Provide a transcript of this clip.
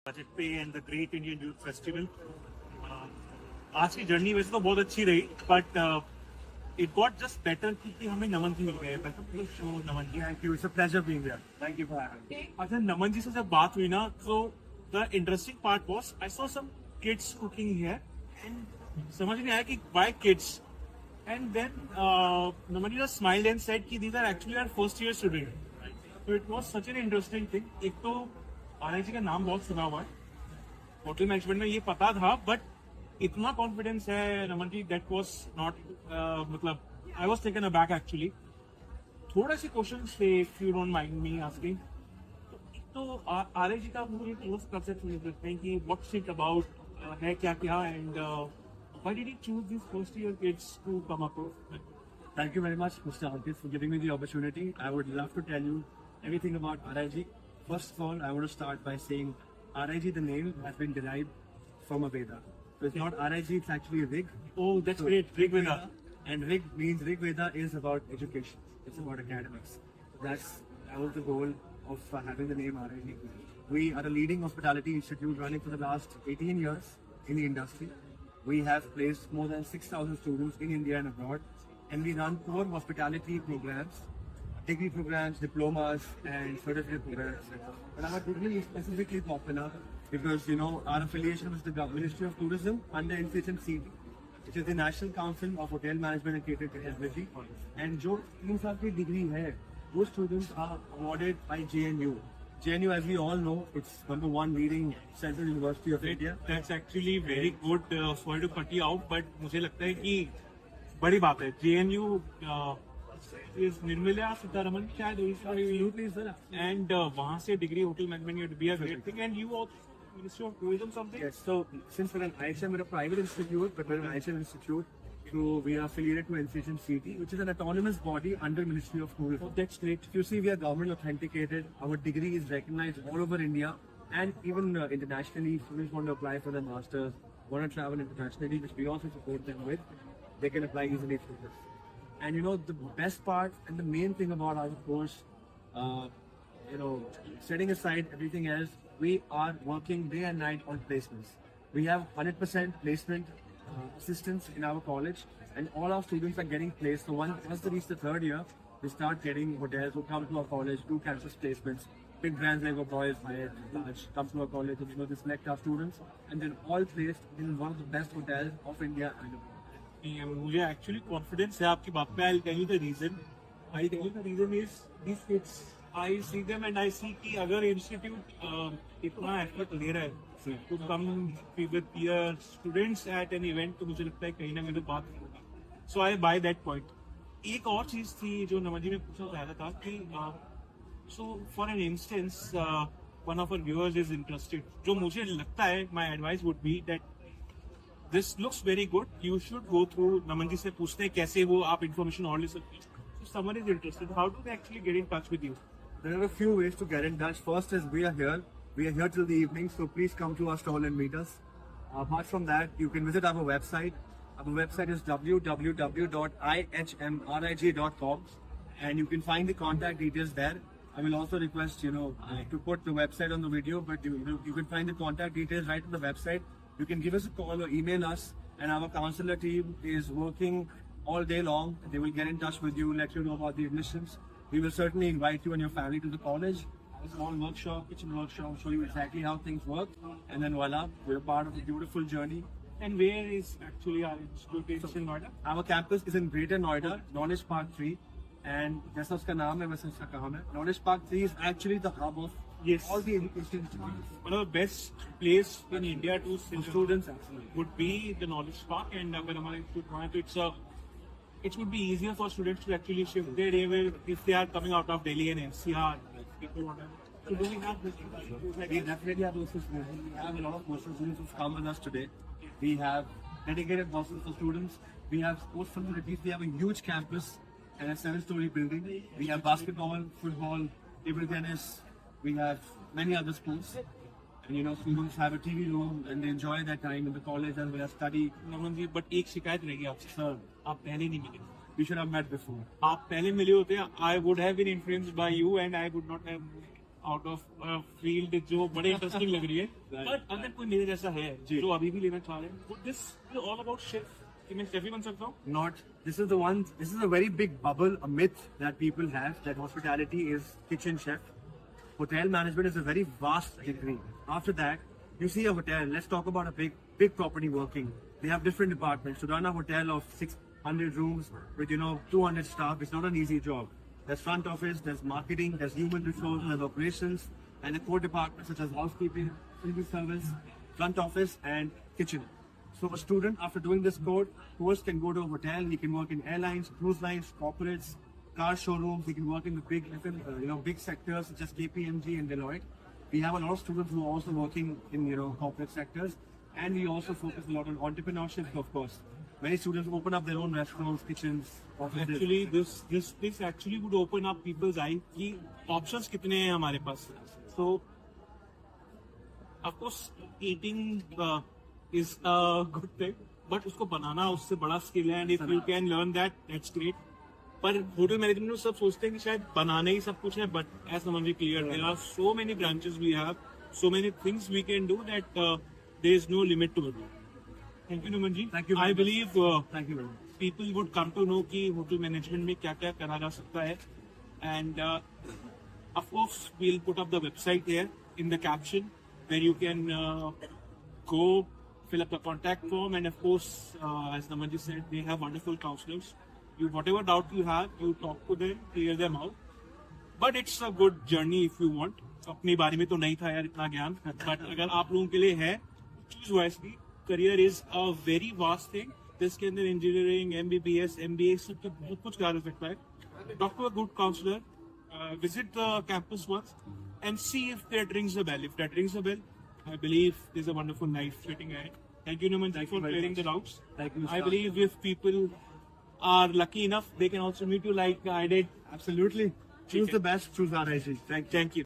Budget पे and the great Indian youth festival. आज की जर्नी वैसे तो बहुत अच्छी रही, but it got just better क्योंकि हमें नमन जी मिल गए। So Naman ji, thank you, it's a pleasure being here, thank you for having me. अच्छा, नमन जी से जब बात हुई ना, तो the interesting part was I saw some kids cooking here and समझ नहीं आया कि why kids. And then Naman ji just smiled and said कि these are actually our first year students. तो it was such an interesting thing. एक तो आरआईजी का नाम बहुत सुना हुआ है, होटल मैनेजमेंट में ये पता था, बट इतना कॉन्फिडेंस है नमन जी, दैट वॉज नॉट, मतलब I was taken aback actually. थोड़े से क्वेश्चन थे, if you don't mind me asking. तो आरआईजी का मुझे क्लोज कंसेप्ट मिलते हैं कि व्हाट्स इट अबाउट, है क्या क्या, and why did you choose this first year kids to come across? Thank you very much, Mr. Ankit, for giving me the opportunity. I would love to tell you everything about RIG. First of all, I want to start by saying RIG, the name, has been derived from a Veda. So it's not RIG, it's actually Rig. Oh, that's great, Rig Veda. And Rig means Rig Veda is about education. It's about academics. That was the goal of having the name RIG. We are a leading hospitality institute running for the last 18 years in the industry. We have placed more than 6,000 students in India and abroad. And we run core hospitality programs, degree programs, diplomas, and certificate programs. And our degree is specifically popular because, you know, our affiliation with the Ministry of Tourism under NCHM CD, which is the National Council of Hotel Management and Catering Technology. And जो 3 साल की degree है, those students are awarded by JNU. JNU, as we all know, it's #1 leading central university of India. That's actually very good. Sorry to cut you out, but मुझे लगता है कि बड़ी बात है। JNU इज निर्मला सीतारमन शायद, एंड वहाँ से degree hotel management be a great thing, and you also ministry of tourism something. Yes, so since we're an IHM, we're a private institute, but we're an IHM institute, so we are affiliated to NCHM CT, which is an autonomous body under Ministry of Tourism. Oh, that's great. If you see, we are government authenticated. Our degree is recognized all over India and even internationally. If students want to apply for their masters, want to travel internationally, which we also support them with, they can apply easily through this. And you know, the best part and the main thing about our course, you know, setting aside everything else, we are working day and night on placements. We have 100% placement assistance in our college, and all our students are getting placed. So once they reach the 3rd year, they start getting hotels who come to our college, do campus placements. Big brands like Oberoi, Hyatt, Taj come to our college, and you know, they select our students, and they're all placed in one of the best hotels of India and abroad. मुझे actually confidence है आपकी बात पे। I tell you the reason. Is this kids, I see them and I see कि अगर institute इतना effort ले रहा है to come with peer students at an event, तो मुझे लगता है कहीं ना कहीं बात नहीं होगी। सो आई बाय दैट पॉइंट। एक और चीज थी जो नमन जी ने पूछना चाहता था कि so for an instance one of our viewers is interested, जो मुझे लगता है my advice would be that this looks very good, you should go through, Naman ji से पूछते हैं कैसे वो आप information और ले सकते हैं। So someone is interested, how do they actually get in touch with you? There are a few ways to get in touch. First is we are here till the evening, so please come to our stall and meet us. Apart from that, you can visit our website. Our website is www.ihmrig.com, and you can find the contact details there. I will also request, you know, to put the website on the video, but you can find the contact details right on the website. You can give us a call or email us, and our counselor team is working all day long. They will get in touch with you, let you know about the admissions. We will certainly invite you and your family to the college. Have a small workshop, kitchen workshop, show you exactly how things work, and then voila, we're a part of a beautiful journey. And where is actually our institute? It's in Noida? Our campus is in Greater Noida, Knowledge Park 3, and जैसा उसका नाम है वैसे उसका काम है। Knowledge Park 3 is actually the hub of all the education institutes. One of the best place in India to Students would be the Knowledge Park, and अगर हमारे institute वहाँ है तो it would be easier for students to actually shift their day if they are coming out of Delhi and NCR. People want to. So do we have this? We definitely have those students. We have a lot of postal students who've come with us today. We have dedicated buses for students. We have sports facilities. We have a huge campus and a 7-story building. We have basketball, football, table tennis. We have many other sports. And you know, students have a TV room and they enjoy their time in the college and they study. Naman ji, but एक शिकायत रहेगी आपसे sir, आप पहले नहीं मिले। We should have met before. आप पहले मिले होते, I would have been influenced by you and I would not have out of field जो बड़े इंटरेस्टिंग लग रही है. बट अगर कोई मेरे जैसा है जो अभी भी लेना चाह रहे हैं, would this be all about chef कि मैं chef ही बन सकता हूँ? Not. This is the one. This is a very big bubble, a myth that people have that hospitality is kitchen chef. Hotel management is a very vast degree. After that, you see a hotel. Let's talk about a big property working. They have different departments. To run a hotel of 600 rooms with 200 staff, it's not an easy job. There's front office, there's marketing, there's human resources, there's operations, and the core departments such as housekeeping, cleaning service, front office, and kitchen. So a student after doing this course can go to a hotel. He can work in airlines, cruise lines, corporates, car showrooms. He can work in the big sectors such as KPMG and Deloitte. We have a lot of students who are also working in corporate sectors, and we also focus a lot on entrepreneurship. Of course, many students open up their own restaurants, kitchens, offices. Actually, this actually would open up people's eye कि options कितने हैं हमारे पास. So, of course, eating is a good thing, but उसको बनाना उससे बड़ा skill है, and if you can learn that, that's great. पर hotel management में सब सोचते हैं कि शायद बनाने ही सब कुछ है, but as Naman clear, there are so many branches we have, so many things we can do that there is no limit to it. Thank you, Naman ji. Thank you very I much. believe Thank you very much. people would come to know कि hotel management में क्या क्या करा जा सकता है, and of course we'll put up the website here in the caption where you can go fill up the contact form, and of course as Naman ji said, they have wonderful counselors. You whatever doubt you have, you talk to them, clear them out. But it's a good journey if you want. अपने बारे में तो नहीं था यार इतना ज्ञान, but अगर आप लोगों के लिए है, choose wisely. Career is a very vast thing. जिसके अंदर इंजीनियरिंग, MBBS, MBA सब कुछ बहुत कुछ करा सकता है. Talk to a good counselor. Visit the campus once and see if that rings a bell. If that rings a bell, I believe there's a wonderful life waiting ahead. Thank you, Naman, for clearing the doubts. Thank you, I Mr. believe if people are lucky enough, they can also meet you like I did. Absolutely. Choose the best. Choose RIG. Thank you. Thank you.